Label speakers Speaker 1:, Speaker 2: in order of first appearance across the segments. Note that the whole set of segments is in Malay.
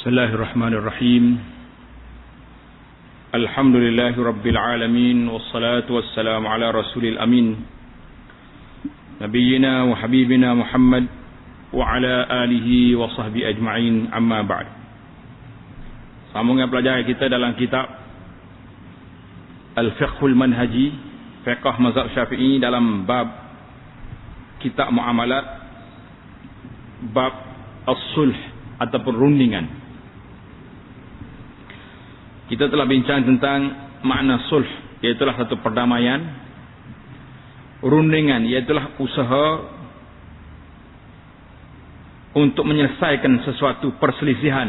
Speaker 1: Bismillahirrahmanirrahim. Alhamdulillahi rabbil alamin, wassalatu wassalamu ala rasulil amin, nabiyyina wa habibina Muhammad wa ala alihi wa sahbihi ajma'in, amma ba'd. Sambungan pelajaran kita dalam kitab Al-Fiqhul Manhaji, fiqh mazhab Syafi'i, dalam bab kitab muamalat, bab as-sulh ataupun rundingan. Kita telah bincang tentang makna sulh, iaitulah satu perdamaian. Rundingan iaitulah usaha untuk menyelesaikan sesuatu perselisihan,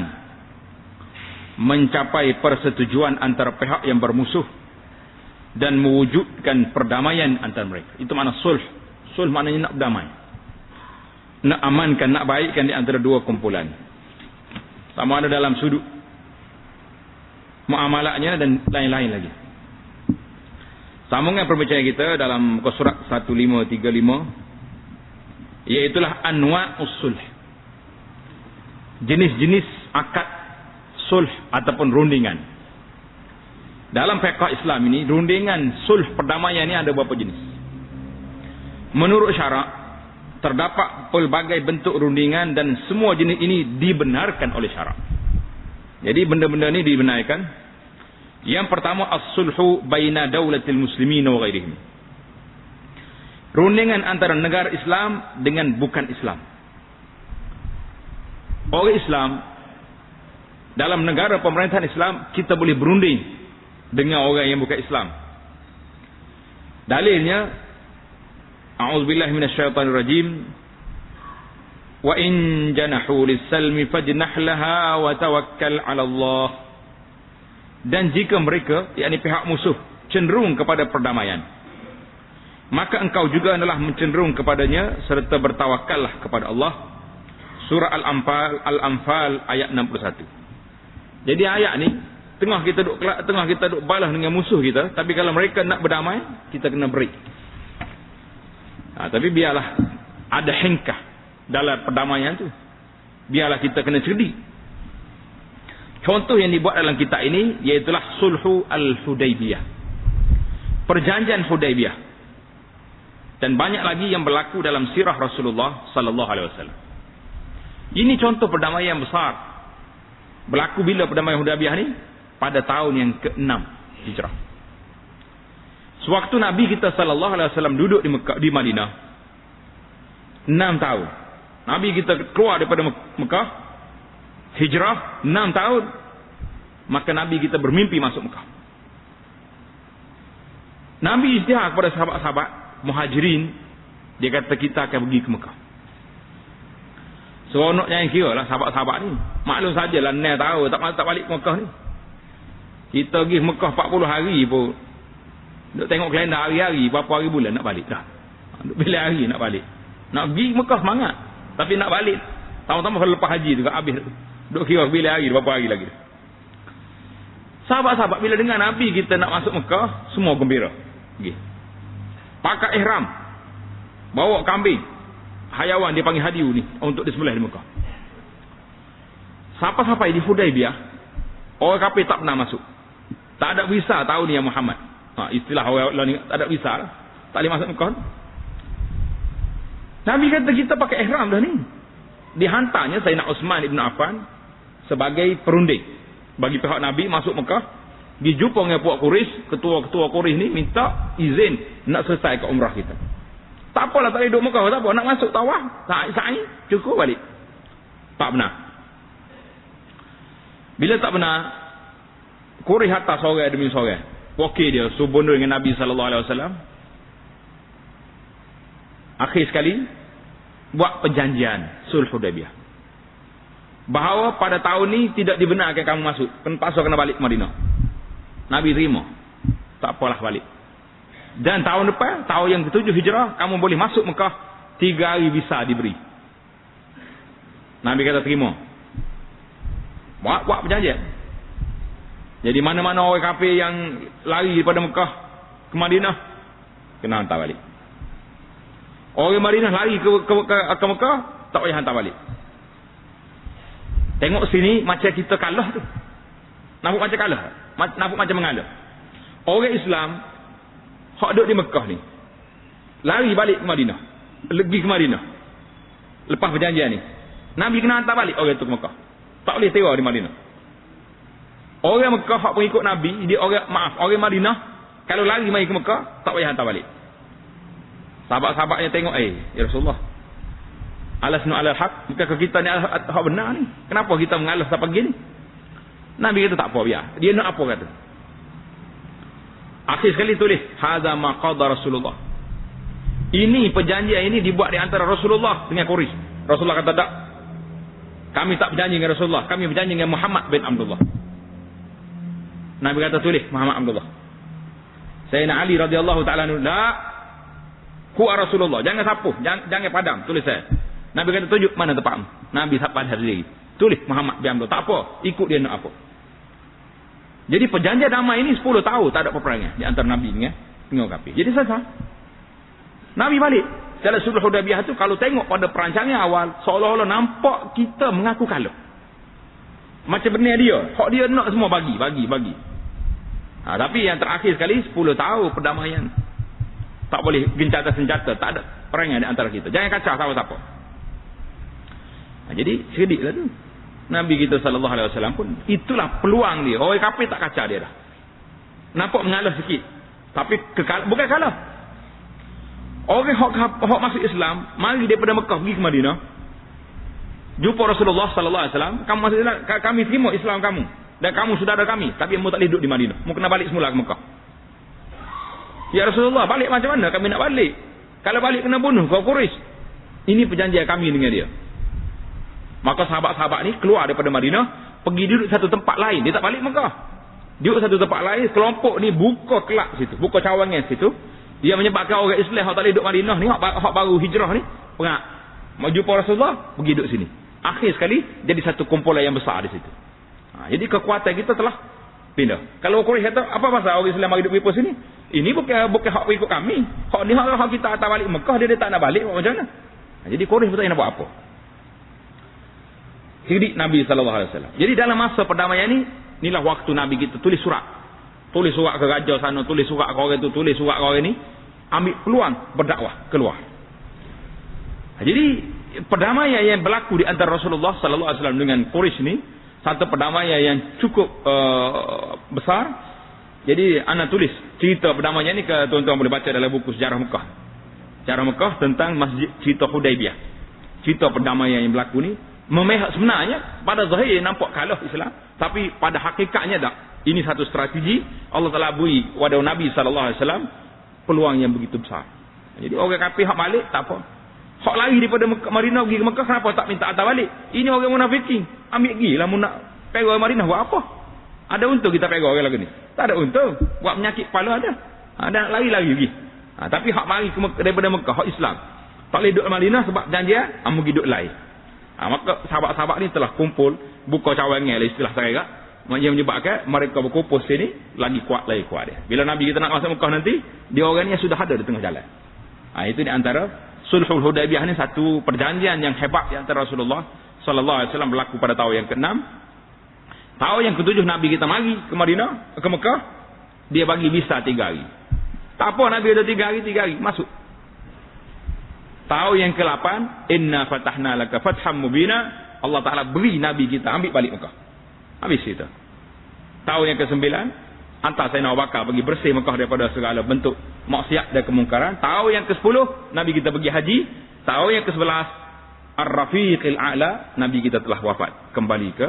Speaker 1: mencapai persetujuan antara pihak yang bermusuh dan mewujudkan perdamaian antara mereka. Itu makna sulh. Sulh maknanya nak berdamai, nak amankan, nak baikkan di antara dua kumpulan, sama ada dalam sudut muamalahnya dan lain-lain lagi. Sambungan perbincangan kita dalam muka surat 1535, iaitulah anwa'us sulh, jenis-jenis akad sulh ataupun rundingan. Dalam fiqh Islam ini, rundingan sulh perdamaian ini ada beberapa jenis. Menurut syarak, terdapat pelbagai bentuk rundingan dan semua jenis ini dibenarkan oleh syarak. Jadi benda-benda ni dibenarkan. Yang pertama, as-sulhu baina daulatil muslimin wa ghairihim. Rundingan antara negara Islam dengan bukan Islam. Orang Islam dalam negara pemerintahan Islam, kita boleh berunding dengan orang yang bukan Islam. Dalilnya, a'udzubillahi minasyaitonirrajim. Wa in janahu lis-salmi fajnah laha wa tawakkal 'ala Allah. Dan jika mereka, yakni pihak musuh, cenderung kepada perdamaian, maka engkau juga adalah mencenderung kepadanya serta bertawakallah kepada Allah. Surah Al-Anfal ayat 61. Jadi ayat ni tengah kita duk balas dengan musuh kita, tapi kalau mereka nak berdamai, kita kena beri. Tapi biarlah ada hengkah dalam perdamaian tu. Biarlah kita kena cerdik. Contoh yang dibuat dalam kitab ini iaitulah sulhu al-Hudaybiyah, perjanjian Hudaybiyah. Dan banyak lagi yang berlaku dalam sirah Rasulullah sallallahu alaihi wasallam. Ini contoh perdamaian besar. Berlaku bila perdamaian Hudaybiyah ni? Pada tahun yang ke-6 Hijrah. Sewaktu Nabi kita sallallahu alaihi wasallam duduk di Madinah 6 tahun. Nabi kita keluar daripada Mekah, hijrah 6 tahun, maka Nabi kita bermimpi masuk Mekah. Nabi isytihar kepada sahabat-sahabat Muhajirin, dia kata kita akan pergi ke Mekah. Seronoknya yang kira lah sahabat-sahabat ni. Maklum sajalah 6 tahun tak balik ke Mekah ni. Kita pergi Mekah 40 hari pun duk tengok kalender hari-hari, berapa hari bulan nak balik dah. Duk bila hari nak balik. Nak pergi Mekah semangat, tapi nak balik tahun-tahun lepas haji tu habis. Duk kira bila hari, berapa hari lagi. Sahabat-sahabat bila dengar Nabi kita nak masuk Mekah, semua gembira. Pergi. Pakai ihram. Bawa kambing. Hayawan dia panggil hadiu ni untuk disembelih di Mekah. Sampai di Hudaybiyah, orang kafir tak pernah masuk. Tak ada visa tahun ni ya Muhammad. Istilah orang ni tak ada visa lah. Tak boleh masuk Mekah. Nabi kata kita pakai ihram dah ni. Dihantarnya Sayyidina Uthman ibn Affan sebagai perunding bagi pihak Nabi masuk Mekah. Dijumpa dengan puak Quraisy, ketua-ketua Quraisy ni minta izin nak selesaikan umrah kita. Tak apalah, tak boleh duduk Mekah, tak apa, nak masuk tawaf, sa'i cukup balik. Tak benar. Bila tak benar, Quraisy hantar seorang demi seorang, wakil dia subun dengan Nabi sallallahu alaihi wasallam. Akhir sekali buat perjanjian sulh Hudaybiyah, bahawa pada tahun ni tidak dibenarkan kamu masuk, kena balik ke Madinah. Nabi terima, tak apalah balik. Dan tahun depan, tahun yang ke-7 Hijrah, kamu boleh masuk Mekah, 3 hari visa diberi. Nabi kata terima, buat perjanjian. Jadi mana-mana orang kafir yang lari daripada Mekah ke Madinah, kena hantar balik. Orang Madinah lari ke Mekah, tak payah hantar balik. Tengok sini macam kita kalah tu. Nampak macam kalah. Nampak macam mengalah. Orang Islam hak duduk di Mekah ni lari balik ke Madinah. Pergi ke Madinah. Lepas perjanjian ni. Nabi kena hantar balik orang tu ke Mekah. Tak boleh sewa di Madinah. Orang Mekah hak pengikut Nabi, dia orang Madinah kalau lari mai ke Mekah tak payah hantar balik. Sahabat-sahabatnya tengok, ya Rasulullah, alasnu alal haq, bukankah kita ni hak benar ni? Kenapa kita mengalah sampai begini? Nabi kata tak apa, biar. Dia nak apa kata? Akhir sekali tulis, hadza ma qada Rasulullah. Ini perjanjian ini dibuat di antara Rasulullah dengan Quraisy. Rasulullah kata tak. Kami tak berjanji dengan Rasulullah, kami berjanji dengan Muhammad bin Abdullah. Nabi kata tulis Muhammad Abdullah. Sayyidina Ali radhiyallahu taala anhu, la huwa Rasulullah. Jangan sapuh, jangan padam, tulis saya. Nabi kata tunjuk mana tempatmu. Nabi sabar sendiri. Tulis Muhammad bin Abdullah. Tak apa, ikut dia nak apa. Jadi perjanjian damai ini 10 tahun tak ada peperangan di antara Nabi dengan kafir. Jadi selesai. Nabi balik. Dalam sulh Hudaybiyah tu kalau tengok pada perancangan awal seolah-olah nampak kita mengaku kalah. Macam benar dia. Hak dia nak semua bagi. Tapi yang terakhir sekali 10 tahun perdamaian. Tak boleh gencatan senjata, tak ada perangan di antara kita. Jangan kacau siapa-siapa. Jadi sediklah tu. Nabi kita sallallahu alaihi wasallam pun itulah peluang dia. Orang kafir tak kacau dia dah. Nampak mengalah sikit. Tapi bukan kalah. Orang hak masuk Islam, mari daripada Mekah pergi ke Madinah. Jumpa Rasulullah sallallahu alaihi wasallam, kamu masuk Islam, kami terima Islam kamu dan kamu saudara kami, tapi kamu tak boleh duduk di Madinah. Kamu kena balik semula ke Mekah. Ya Rasulullah, balik macam mana kami nak balik? Kalau balik kena bunuh kau Quraisy. Ini perjanjian kami dengan dia. Maka sahabat-sahabat ni keluar daripada Madinah, pergi duduk satu tempat lain. Dia tak balik Mekah. Duduk satu tempat lain, kelompok ni buka kelab situ, buka cawangan situ. Dia menyebabkan orang Islam hak tak boleh duduk Madinah ni, hak baru hijrah ni, perak. Mau jumpa Rasulullah, pergi duduk sini. Akhir sekali jadi satu kumpulan yang besar di situ. Jadi kekuatan kita telah pindah. Kalau Quraisy kata, apa pasal orang Islam mari duduk di sini? Ini bukan hak ikut kami. Hak ni hak kita hantar balik Mekah, dia tak nak balik macam mana? Jadi Quraisy pun tak nak buat apa. Hidup Nabi sallallahu alaihi wasallam. Jadi dalam masa perdamaian ni, inilah waktu Nabi kita tulis surat. Tulis surat ke raja sana, tulis surat ke orang tu, tulis surat ke orang ni, ambil peluang berdakwah keluar. Jadi perdamaian yang berlaku di antara Rasulullah sallallahu alaihi wasallam dengan Quraisy ni satu perdamaian yang cukup besar. Jadi ana tulis cerita perdamaian ni ke tuan-tuan boleh baca dalam buku Sejarah Mekah. Sejarah Mekah tentang masjid cerita Hudaybiyah. Cerita perdamaian yang berlaku ni memihak sebenarnya pada zahir nampak kalah Islam, tapi pada hakikatnya tak. Ini satu strategi Allah Taala beri kepada Nabi sallallahu alaihi wasallam peluang yang begitu besar. Jadi orang kafir hak balik tak apa. Hak lari daripada Madinah pergi ke Mekah, kenapa tak minta hantar balik? Ini orang munafikin. Ambil gilah mun nak pergi orang Madinah buat apa? Ada untung kita pergi orang lagu ni? Tak ada untung. Buat penyakit kepala ada. Ada lari-lari pergi. Tapi hak mari daripada Mekah hak Islam. Tak boleh duduk Madinah sebab janjian, pergi duduk lain. Maka sahabat-sahabat ni telah kumpul, buka cawangan lah istilah saya, yang menyebabkan mereka berkumpul sini lagi kuat dia. Bila Nabi kita nak masuk Mekah nanti, dia orang ni sudah ada di tengah jalan. Itu di antara Sulhul Hudaybiyah ni satu perjanjian yang hebat di antara Rasulullah sallallahu alaihi wasallam berlaku pada tahun yang ke-6. Tahun yang ke-7 Nabi kita mari ke Madinah, ke Mekah, dia bagi visa 3 hari. Tak apa Nabi ada 3 hari masuk. Tahun yang ke-8, inna fatahna laka fatham mubina, Allah Taala beri Nabi kita ambil balik Mekah. Habis itu. Tahun yang ke-9, hantar Sayyidina Abu Bakar pergi bersih Mekah daripada segala bentuk maksiat dan kemungkaran. Tahun yang ke-10, Nabi kita pergi haji. Tahun yang ke-11, Ar-Rafiqil A'la, Nabi kita telah wafat, kembali ke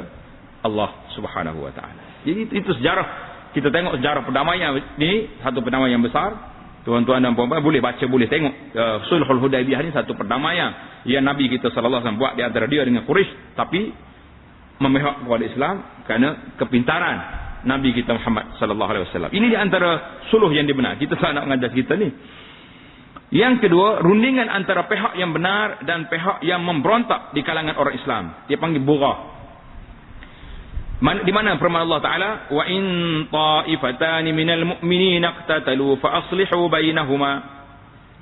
Speaker 1: Allah Subhanahu wa taala. Jadi itu sejarah. Kita tengok sejarah perdamaian ini, satu perdamaian yang besar. Tuan-tuan dan puan-puan boleh baca, boleh tengok Sulhul Hudaybiyah ni satu perdamaian yang Nabi kita sallallahu alaihi wasallam buat di antara dia dengan Quraisy, tapi memihak kepada Islam kerana kepintaran Nabi kita Muhammad sallallahu alaihi wasallam. Ini di antara suluh yang dibenar. Kita tak nak mengajar kita ni. Yang kedua, rundingan antara pihak yang benar dan pihak yang memberontak di kalangan orang Islam. Dia panggil bugha. Di mana firman Allah Taala, wa in ta'ifatani minal mu'minina iqtatalu fa aslihu bainahuma.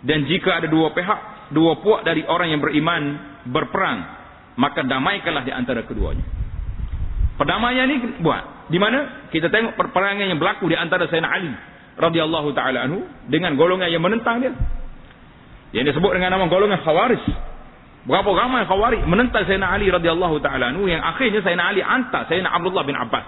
Speaker 1: Dan jika ada dua pihak, dua puak dari orang yang beriman berperang, maka damaikanlah di antara keduanya. Perdamaian ni buat. Di mana kita tengok perperangan yang berlaku di antara Sayyidina Ali radhiyallahu taala anhu dengan golongan yang menentang dia. Yang disebut dengan nama golongan Khawarij. Berapa ramai Khawarij menentang Sayyidina Ali radhiyallahu taala anhu yang akhirnya Sayyidina Ali hantar Sayyidina Abdullah bin Abbas.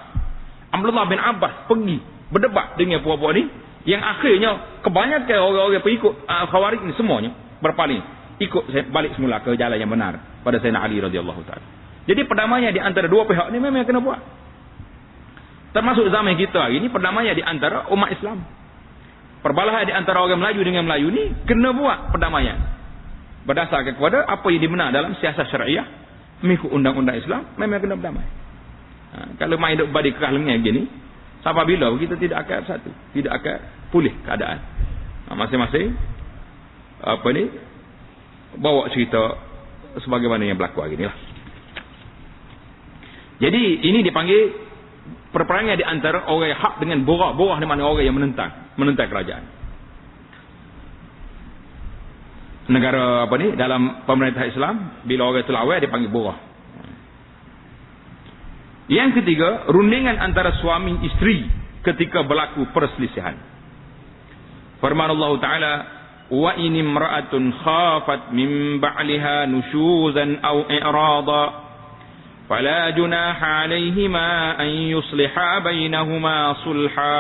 Speaker 1: Abdullah bin Abbas pergi berdebat dengan puak-puak ni yang akhirnya kebanyakan orang-orang pengikut Khawarij ni semuanya berpaling, ikut balik semula ke jalan yang benar pada Sayyidina Ali radhiyallahu taala. Jadi perdamaian di antara dua pihak ni memang kena buat. Termasuk zaman kita hari ni perdamaian di antara umat Islam. Perbalahan di antara orang Melayu dengan Melayu ni kena buat perdamaian. Berdasarkan kepada apa yang dibenar dalam siasat syariah, mengikut undang-undang Islam, memang kena berdamai. Kalau main duk badi kerah lengan gini, sampai bila kita tidak akan satu, tidak akan pulih keadaan. Masing-masing apa ni bawa cerita sebagaimana yang berlaku hari ni lah. Jadi ini dipanggil perperangan di antara orang yang hak dengan borah. Borah di mana orang yang menentang kerajaan. Negara apa ni dalam pemerintah Islam, bila orang itu lawan dipanggil borah. Yang ketiga, rundingan antara suami isteri ketika berlaku perselisihan. Firman Allah Taala, wa in imra'atun khafat min ba'liha nushuzan aw i'rada fala junaha 'alaihima an yusliha bainahuma sulha.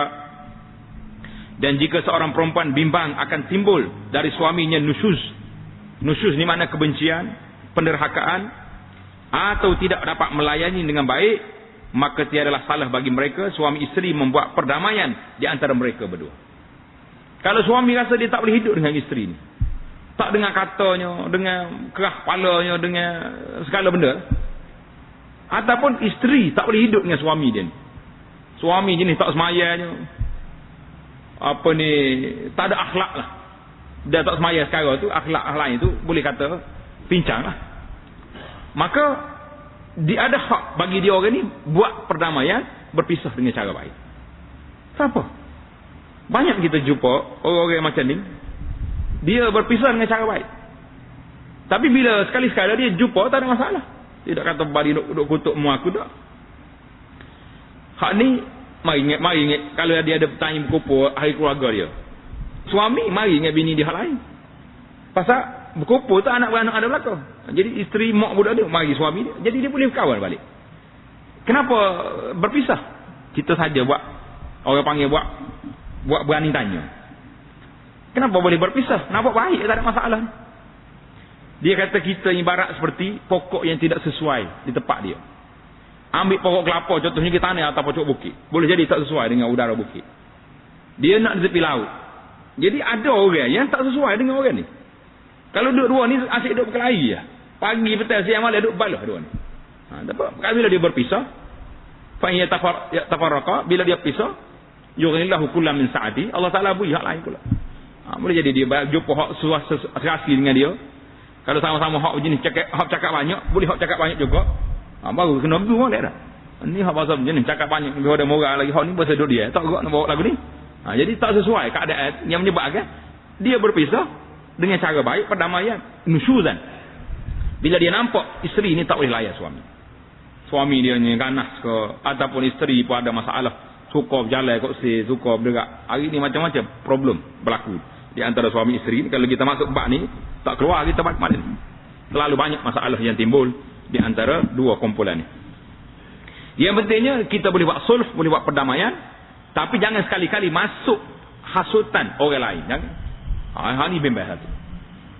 Speaker 1: Dan jika seorang perempuan bimbang akan timbul dari suaminya nusyuz. Nusyuz ni makna kebencian, penderhakaan atau tidak dapat melayani dengan baik, maka tiadalah salah bagi mereka suami isteri membuat perdamaian di antara mereka berdua. Kalau suami rasa dia tak boleh hidup dengan isteri ni, tak dengan katanya, dengan kerah kepalanya, dengan segala benda, ataupun isteri tak boleh hidup dengan suami dia ni, suami jenis tak semayanya, apa ni, tak ada akhlak lah, dia tak semaya sekarang tu, akhlak lain tu boleh kata pincang lah, maka dia ada hak bagi dia orang ni buat perdamaian, berpisah dengan cara baik. Siapa? Banyak kita jumpa orang-orang macam ni, dia berpisah dengan cara baik. Tapi bila sekali-sekala dia jumpa, tak ada masalah. Tidak kata bari duk kutuk mu aku dak. Hak ni mari ingat kalau dia ada bertanya berkumpul hari keluarga dia. Suami mari ingat bini dia hal lain. Pasal berkumpul tu anak beranak ada belaka. Jadi isteri mak budak dia mari suami dia. Jadi dia boleh berkawan balik. Kenapa berpisah? Kita saja buat, orang panggil buat berani tanya. Kenapa boleh berpisah? Nampak baik, tak ada masalah. Dia kata kita ibarat seperti pokok yang tidak sesuai di tempat dia. Ambil pokok kelapa contohnya kita tanam atas pokok bukit. Boleh jadi tak sesuai dengan udara bukit. Dia nak di tepi laut. Jadi ada orang yang tak sesuai dengan orang ni. Kalau duduk dua ni asyik duduk berkelahi lah. Pagi, petang, siang, malam duduk balah dua ni. Tapi bila dia berpisah, fa in yatafarraqa, bila dia pisah, yughnillahu kullam min sa'ati, Allah Taala beri hak lain pula. Boleh jadi dia jumpa hak serasi dengan dia. Kalau sama-sama hak jenis cakap banyak, boleh hak cakap banyak juga. Baru kena begitu boleh dah. Ni hak bahasa jenis cakap banyak lebih ada moral lagi, hak ni bahasa duduk dia. Tak gerak nak bawa lagu ni. Jadi tak sesuai keadaan yang menyebabkan dia berpisah dengan cara baik, perdamaian, nusyuzan. Bila dia nampak isteri ni tak boleh layan suami. Suami dia ni ganas ke, ataupun isteri pun ada masalah, suka berjalan kot suka bergerak. Hari ni macam-macam problem berlaku di antara suami isteri ni. Kalau kita masuk bab ni, tak keluar kita bab mana ni. Terlalu banyak masalah yang timbul di antara dua kumpulan ni. Yang pentingnya kita boleh buat sulh, boleh buat perdamaian, tapi jangan sekali-kali masuk hasutan orang lain. Jangan. Hal ni bimbang satu.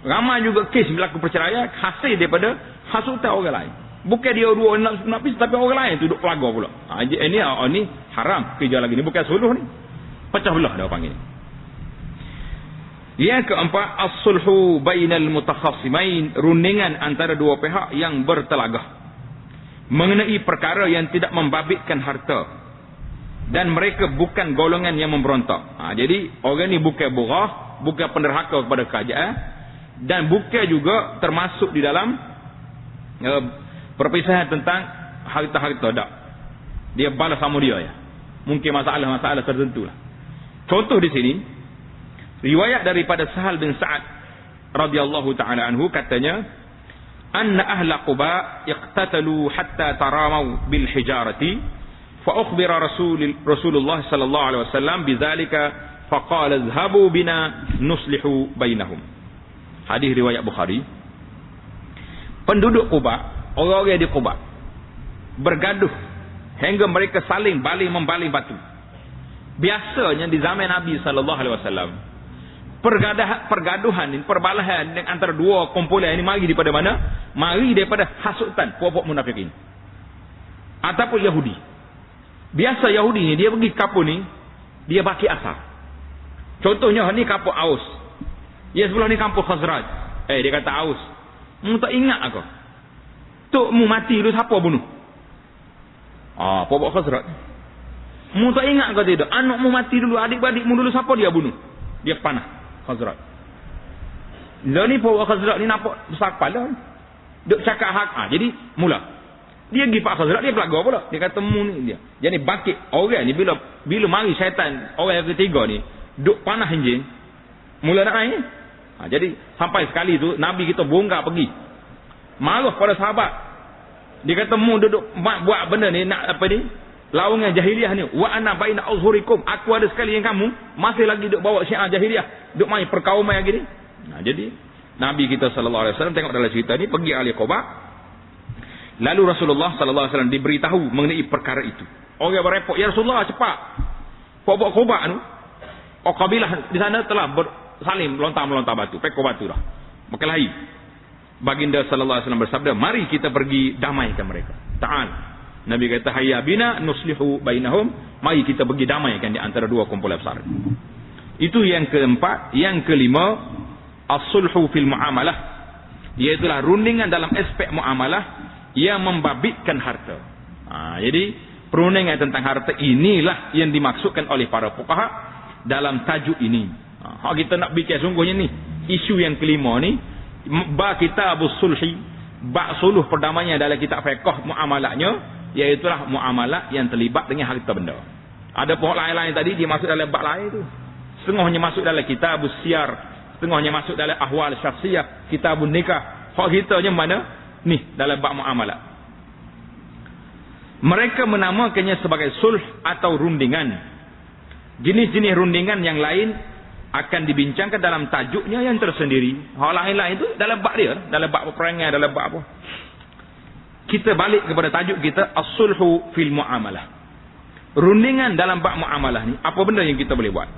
Speaker 1: Ramai juga kes berlaku perceraian hasil daripada hasutan orang lain. Bukan dia dua nak pisah, tapi orang lain tu duduk pelaga pula. Ini haram kerja lagi ni, bukan suluh ni. Pecah belah dia panggil. Yang keempat, as-sulhu bainal mutakhasimain, rundingan antara dua pihak yang bertelagah mengenai perkara yang tidak membabitkan harta, dan mereka bukan golongan yang memberontak. Jadi orang ni bukan borah, bukan penderhaka kepada kerajaan, dan bukan juga termasuk di dalam perpisahan tentang harta-harta. Tak, dia balas sama dia ya. Mungkin masalah-masalah tertentu lah. Contoh di sini riwayat daripada Sahal bin Sa'ad radhiyallahu taala anhu, katanya anna ahla Quba iqtatalu hatta taramau bil hijarati fa ukhbira Rasulullah sallallahu alaihi wasallam bidzalika faqala idhhabu bina nuslihu bainahum. Hadis riwayat Bukhari. Penduduk Quba, orang-orang di Quba bergaduh hingga mereka saling membaling batu. Biasanya di zaman Nabi sallallahu alaihi wasallam pergaduhan ini, perbalahan antara dua kumpulan ini mari daripada mana? Mari daripada hasutan puak-puak munafikin ataupun Yahudi. Biasa Yahudi ni dia pergi kapur ni, dia baki asal. Contohnya ni kapur Aus. Ya sebelah ni kampung Khazraj. Dia kata Aus, mu tak ingat aku. Tok mu mati dulu siapa bunuh? Puak-puak Khazraj. Mu tak ingat ke tidak? Anak mu mati dulu, adik-adikmu dulu siapa dia bunuh? Dia panah Khazraj. Lalu ni puak Khazraj ni nampak besar kepala. Duk cakap hak. Jadi mula dia pergi Pak Khazraj, dia belaga pula. Dia kata mu ni dia. Jadi bakit orang ni bila mari syaitan orang yang ketiga ni duk panah enjin, mula nak naik. Jadi sampai sekali tu Nabi kita bongkar pergi. Marah pada sahabat. Dia kata mu duduk buat benda ni nak apa ni? Lawangan jahiliah ni. Wa ana baina azhurikum. Aku ada sekali yang kamu masih lagi duk bawa syiar jahiliah, duk main perkauman yang gini. Jadi Nabi kita sallallahu alaihi wasallam tengok dalam cerita ni pergi ahli Quba. Lalu Rasulullah sallallahu alaihi wasallam diberitahu mengenai perkara itu. Orang berepot, ya Rasulullah cepat. Puak-puak Quba tu, kabilah di sana telah saling melontar batu, pekor batu dah. Berkelahi. Baginda sallallahu alaihi wasallam bersabda, mari kita pergi damaikan mereka. Ta'al. Nabi kata, hayya bina nuslihu bainahum. Mari kita pergi damaikan di antara dua kumpulan besar. Itu yang keempat. Yang kelima, as-sulhu fil muamalah. Iaitulah rundingan dalam aspek muamalah yang membabitkan harta. Jadi perundingan tentang harta inilah yang dimaksudkan oleh para fuqaha dalam tajuk ini. Kita nak bincang sungguhnya ni isu yang kelima ni, ba kitabus sulhi, ba suluh perdamaian dalam kitab fiqh muamalahnya, iaitulah muamalah yang terlibat dengan harta benda. Ada pihak lain-lain tadi dia masuk dalam bab lain tu. Setengahnya masuk dalam kitabus siyar, setengahnya masuk dalam ahwal syakhsiyah, kitabun nikah. Hak kita nya mana? Ni dalam bab muamalah. Mereka menamakannya sebagai sulh atau rundingan. Jenis-jenis rundingan yang lain akan dibincangkan dalam tajuknya yang tersendiri. Hal lain-lain itu dalam bab dia, dalam bab peperangan, dalam bab apa. Kita balik kepada tajuk kita, as-sulhu fil muamalah. Rundingan dalam bab muamalah ni, apa benda yang kita boleh buat?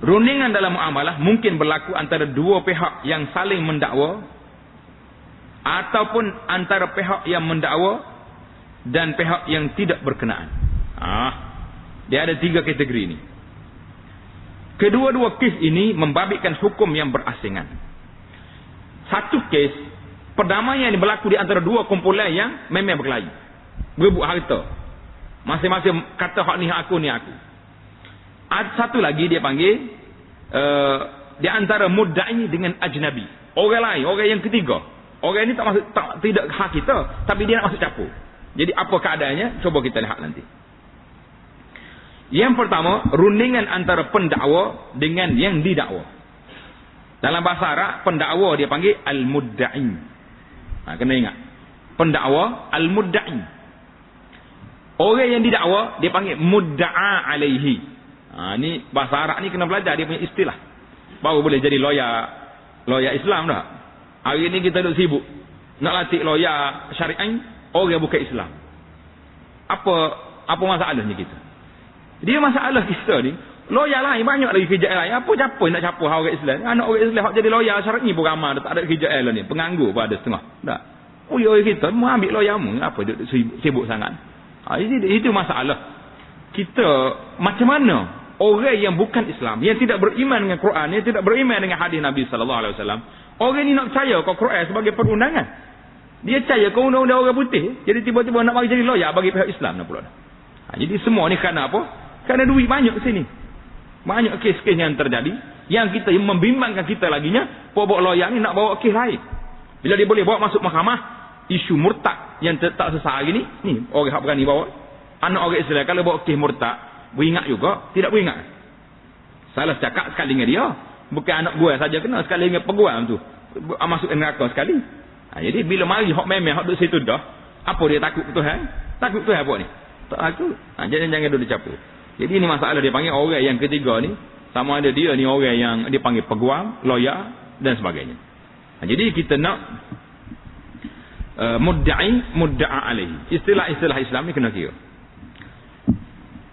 Speaker 1: Rundingan dalam muamalah mungkin berlaku antara dua pihak yang saling mendakwa, ataupun antara pihak yang mendakwa dan pihak yang tidak berkenaan. Dia ada tiga kategori ini. Kedua-dua kes ini membabitkan hukum yang berasingan. Satu kes, perdamaian yang berlaku di antara dua kumpulan yang memang berkelahi, berebut harta. Masing-masing kata hak ni hak aku, ni aku. Satu lagi dia panggil di antara mudda'i dengan ajnabi. Orang lain, orang yang ketiga. Orang ini tidak hak kita, tapi dia nak masuk campur. Jadi apa keadaannya? Cuba kita lihat nanti. Yang pertama, rundingan antara pendakwa dengan yang didakwa. Dalam bahasa Arab, pendakwa dia panggil al-mudda'i. Kena ingat. Pendakwa al-mudda'i. Orang yang didakwa dia panggil mudda'a alaihi. Ni bahasa Arab ni kena belajar, dia punya istilah. Baru boleh jadi lawyer Islam dah. Hari ni kita duduk sibuk nak latih lawyer syariah orang bukan Islam. Apa masalahnya kita? Dia masalah kita ni, lawyer lain banyak lagi kerja lain. Apa nak capur orang Islam? Anak orang Islam hak jadi lawyer syar'i pun ramai, tak ada kerja lain ni. Penganggur pun ada setengah. Tak. Orang kita mau ambil lawyer mu, apa duduk sibuk sangat? Itu masalah. Kita macam mana orang yang bukan Islam, yang tidak beriman dengan Quran, yang tidak beriman dengan hadis Nabi sallallahu alaihi wasallam, orang ni nak percaya ke Quran sebagai perundangan. Dia percaya ke undang-undang orang putih, jadi tiba-tiba nak bagi jadi lawyer bagi pihak Islam dah pula. Jadi semua ni kerana apa? Kerana duit banyak sini. Banyak kes-kes yang terjadi yang kita membimbangkan kita laginya, pokok lawyer ni nak bawa kes lain. Bila dia boleh bawa masuk mahkamah isu murtad yang tak sesat hari ni orang hak berani bawa. Anak orang Islam kalau bawa kes murtad, beringat juga, tidak beringat. Salah cakap sekali dengan dia. Bukan anak gua saja kena, sekali dengan peguam tu. Masuk neraka sekali. Jadi bila mari hak memang hak duduk situ dah, apa dia takut Tuhan? Takut Tuhan apa ni? Tak takut. Jangan duduk dicampur. Jadi ini masalah dia panggil orang yang ketiga ni, sama ada dia ni orang yang dia panggil peguam, lawyer dan sebagainya. Jadi kita nak mudda'a alaihi. Istilah-istilah Islam ni kena kira.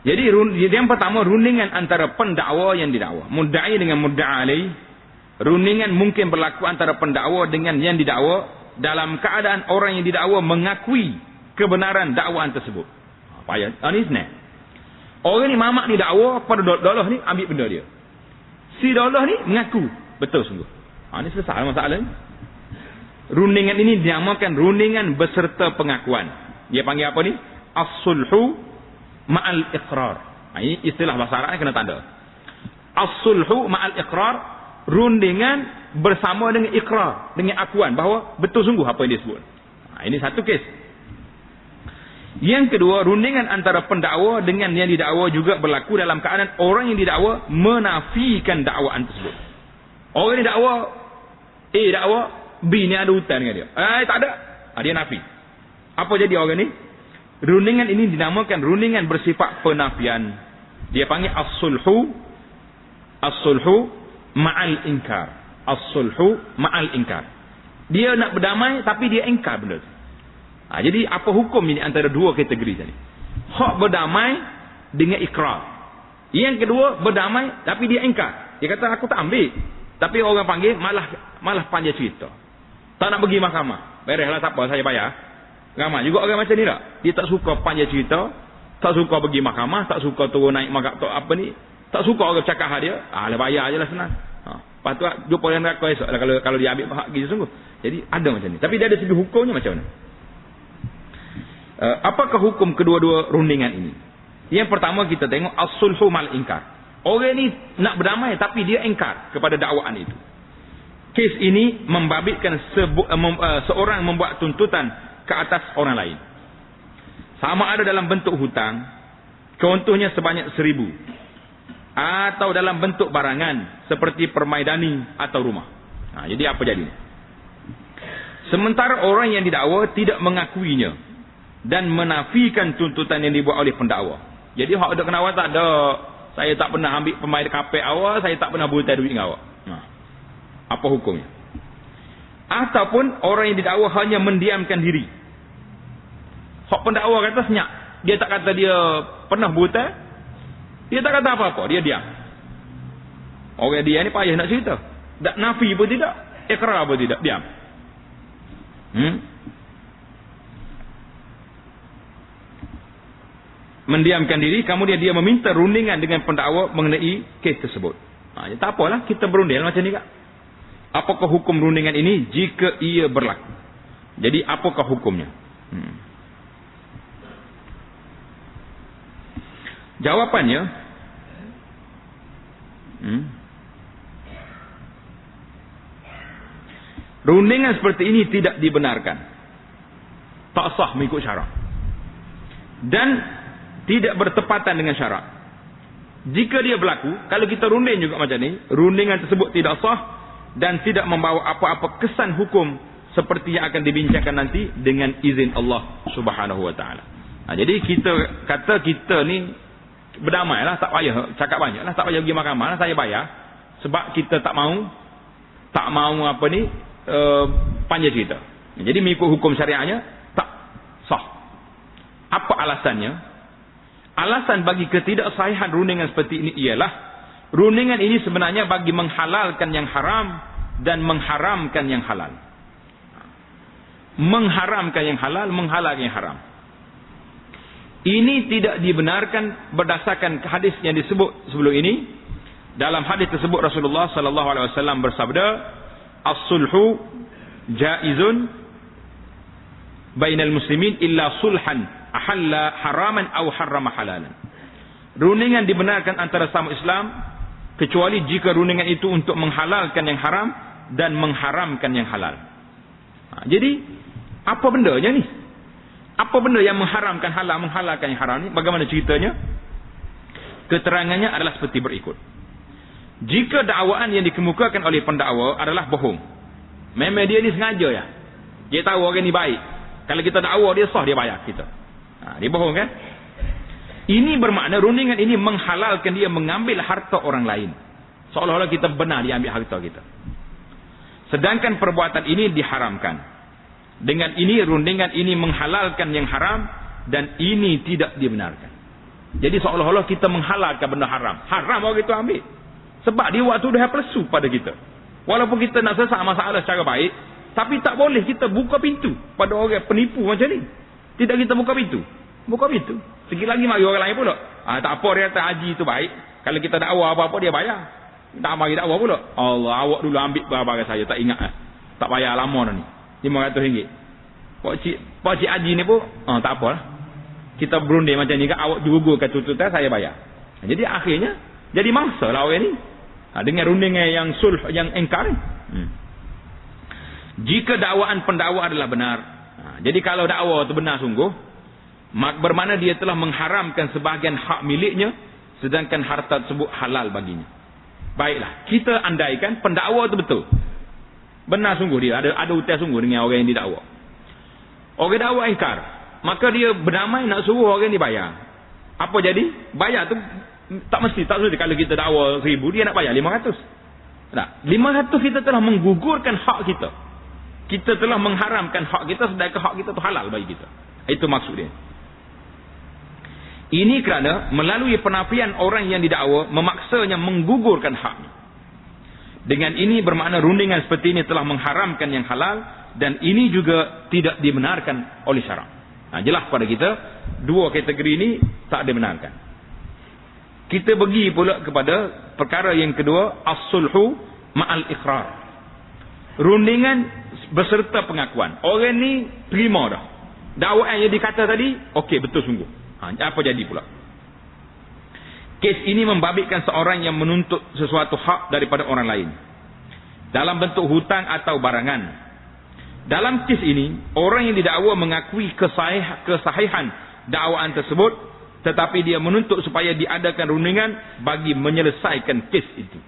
Speaker 1: Jadi yang pertama, rundingan antara pendakwa yang didakwa. Mudda'i dengan mudda'a alaihi. Rundingan mungkin berlaku antara pendakwa dengan yang didakwa dalam keadaan orang yang didakwa mengakui kebenaran dakwaan tersebut. Payah. Ini senang. Orang ni mamak ni dakwa pada dolah ni ambil benda dia. Si dolah ni mengaku betul sungguh. Ini selesai masalah ni. Rundingan ini dinamakan rundingan beserta pengakuan. Dia panggil apa ni? As-sulhu ma'al iqrar. Ini istilah bahasa Arab ni kena tanda. As-sulhu ma'al iqrar, rundingan bersama dengan ikrar, dengan akuan bahawa betul sungguh apa yang dia sebut. Ini satu kes. Yang kedua, rundingan antara pendakwa dengan yang didakwa juga berlaku dalam keadaan orang yang didakwa menafikan dakwaan tersebut. Orang yang didakwa A dakwa, B ni ada hutang dengan dia. Tak ada. Dia nafi. Apa jadi orang ni? Rundingan ini dinamakan rundingan bersifat penafian. Dia panggil as-sulhu ma'al inkar. As-sulhu ma'al inkar. Dia nak berdamai tapi dia ingkar benda tu. Jadi apa hukum ini antara dua kategori tadi? Hak berdamai dengan ikrar. Yang kedua berdamai tapi dia ingkar. Dia kata aku tak ambil. Tapi orang panggil malah panjang cerita. Tak nak pergi mahkamah. Bereslah, tak apa, saya bayar. Ramai juga orang macam ni tak? Dia tak suka panjang cerita, tak suka pergi mahkamah, tak suka turun naik mahkamah, apa ni, tak suka orang bercakap hal dia. Lah bayar je lah, senang. Lepas tu jumpa yang neraka esok lah kalau dia ambil hak gitu sungguh. Jadi ada macam ni. Tapi dia ada segi hukumnya macam mana? Apakah hukum kedua-dua rundingan ini? Yang pertama kita tengok as-sulhu mal ingkar. Orang ni nak berdamai tapi dia ingkar kepada dakwaan itu. Kes ini membabitkan seorang membuat tuntutan ke atas orang lain. Sama ada dalam bentuk hutang, contohnya sebanyak 1,000. Atau dalam bentuk barangan seperti permaidani atau rumah. Jadi apa jadi? Sementara orang yang didakwa tidak mengakuinya dan menafikan tuntutan yang dibuat oleh pendakwa. Jadi hak ada kena awak tak ada. Saya tak pernah ambil pemain kapek awak, saya tak pernah buta duit dengan awak. Apa hukumnya? Ataupun orang yang didakwa hanya mendiamkan diri. Hak pendakwa kata senyap. Dia tak kata dia pernah buta. Dia tak kata apa-apa, dia diam. Orang dia ni payah nak cerita. Tak nafi pun tidak, ikrar pun tidak, diam. Mendiamkan diri, kemudian dia meminta rundingan dengan pendakwa mengenai kes tersebut. Tak apalah, kita berunding macam ni kak. Apakah hukum rundingan ini jika ia berlaku? Jadi apakah hukumnya? Jawapannya, rundingan seperti ini tidak dibenarkan. Tak sah mengikut syarak. Dan tidak bertepatan dengan syarak. Jika dia berlaku, kalau kita runding juga macam ni, rundingan tersebut tidak sah dan tidak membawa apa-apa kesan hukum seperti yang akan dibincangkan nanti dengan izin Allah Subhanahu wa taala. Jadi kita kata kita ni berdamailah, tak payah cakap banyaklah, tak payah pergi mahkamah lah, saya bayar sebab kita tak mau apa ni panjang cerita. Jadi mengikut hukum syariahnya tak sah. Apa alasannya? Alasan bagi ketidaksahihan rundingan seperti ini ialah rundingan ini sebenarnya bagi menghalalkan yang haram dan mengharamkan yang halal. Mengharamkan yang halal, menghalalkan yang haram. Ini tidak dibenarkan berdasarkan hadis yang disebut sebelum ini. Dalam hadis tersebut Rasulullah sallallahu alaihi wasallam bersabda, "As-sulhu jaizun bainal muslimin illa sulhan ahalla haraman aw harrama halalan." Rundingan dibenarkan antara sama Islam kecuali jika rundingan itu untuk menghalalkan yang haram dan mengharamkan yang halal. Jadi apa bendanya ni? Apa benda yang mengharamkan halal, menghalalkan yang haram ni? Bagaimana ceritanya? Keterangannya adalah seperti berikut. Jika dakwaan yang dikemukakan oleh pendakwa adalah bohong, memang dia ni sengaja ya. Dia tahu orang ni baik. Kalau kita dakwa dia sah, dia bayar kita. Dia bohong kan? Ini bermakna rundingan ini menghalalkan dia mengambil harta orang lain. Seolah-olah kita benar dia ambil harta kita. Sedangkan perbuatan ini diharamkan. Dengan ini rundingan ini menghalalkan yang haram dan ini tidak dibenarkan. Jadi seolah-olah kita menghalalkan benda haram. Haram orang itu ambil. Sebab dia waktu dah lesu pada kita. Walaupun kita nak selesai masalah secara baik, tapi tak boleh kita buka pintu pada orang penipu macam ni. Tidak kita buka pintu. Buka pintu. Sikit lagi mari orang lain pula. Tak apa dia kata haji tu baik. Kalau kita dakwa apa-apa dia bayar. Tak mari dakwa pula. Allah, awak dulu ambil barang saya, tak ingat tak bayar lama dah ni. RM500. Pak cik haji ni pun tak apalah. Kita berunding macam ni kan, awak digugurkan tuntutan saya bayar. Jadi akhirnya jadi mangsa lah orang ni. Dengan rundingan yang sulh, yang engkar ni. Jika dakwaan pendakwa adalah benar. Jadi kalau dakwa itu benar sungguh, bermakna dia telah mengharamkan sebahagian hak miliknya, sedangkan harta tersebut halal baginya. Baiklah, kita andaikan pendakwa itu betul. Benar sungguh dia, ada hutang sungguh dengan orang yang didakwa. Orang dakwa engkar, maka dia berdamai nak suruh orang dibayar. Apa jadi? Bayar tu tak mesti, tak suruh. Kalau kita dakwa 1,000, dia nak bayar 500. Nah, 500 kita telah menggugurkan hak kita. Kita telah mengharamkan hak kita, sedangkan hak kita tu halal bagi kita. Itu maksud dia. Ini kerana melalui penafian orang yang didakwa memaksanya menggugurkan haknya. Dengan ini bermakna rundingan seperti ini telah mengharamkan yang halal dan ini juga tidak dibenarkan oleh syarak. Jelas pada kita dua kategori ini tak dibenarkan. Kita pergi pula kepada perkara yang kedua, as-sulhu ma'al iqrar. Rundingan beserta pengakuan. Orang ni terima dah. Dakwaan yang dikata tadi, okey betul sungguh. Apa jadi pula? Kes ini membabitkan seorang yang menuntut sesuatu hak daripada orang lain dalam bentuk hutang atau barangan. Dalam kes ini, orang yang didakwa mengakui kesahihan dakwaan tersebut, tetapi dia menuntut supaya diadakan rundingan bagi menyelesaikan kes itu.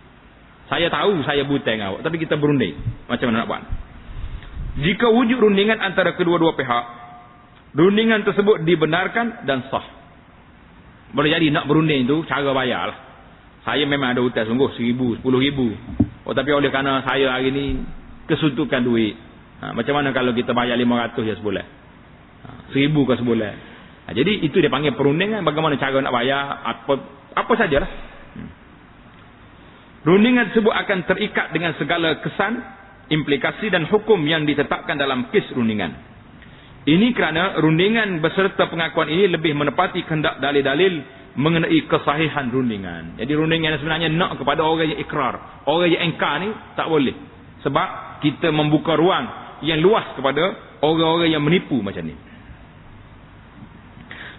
Speaker 1: Saya tahu saya butang awak, tapi kita berunding. Macam mana nak buat? Jika wujud rundingan antara kedua-dua pihak, rundingan tersebut dibenarkan dan sah. Boleh jadi nak berunding itu cara bayar lah. Saya memang ada hutang sungguh 1,000, 10,000. Tapi oleh kerana saya hari ni kesuntukan duit. Macam mana kalau kita bayar 500 je sebulan? 1,000 ke sebulan? Jadi itu dia panggil perundingan. Bagaimana cara nak bayar? Apa sajalah. Rundingan tersebut akan terikat dengan segala kesan, implikasi dan hukum yang ditetapkan dalam kes rundingan. Ini kerana rundingan beserta pengakuan ini lebih menepati kehendak dalil-dalil mengenai kesahihan rundingan. Jadi rundingan sebenarnya nak kepada orang yang ikrar. Orang yang engkar ni tak boleh. Sebab kita membuka ruang yang luas kepada orang-orang yang menipu macam ni.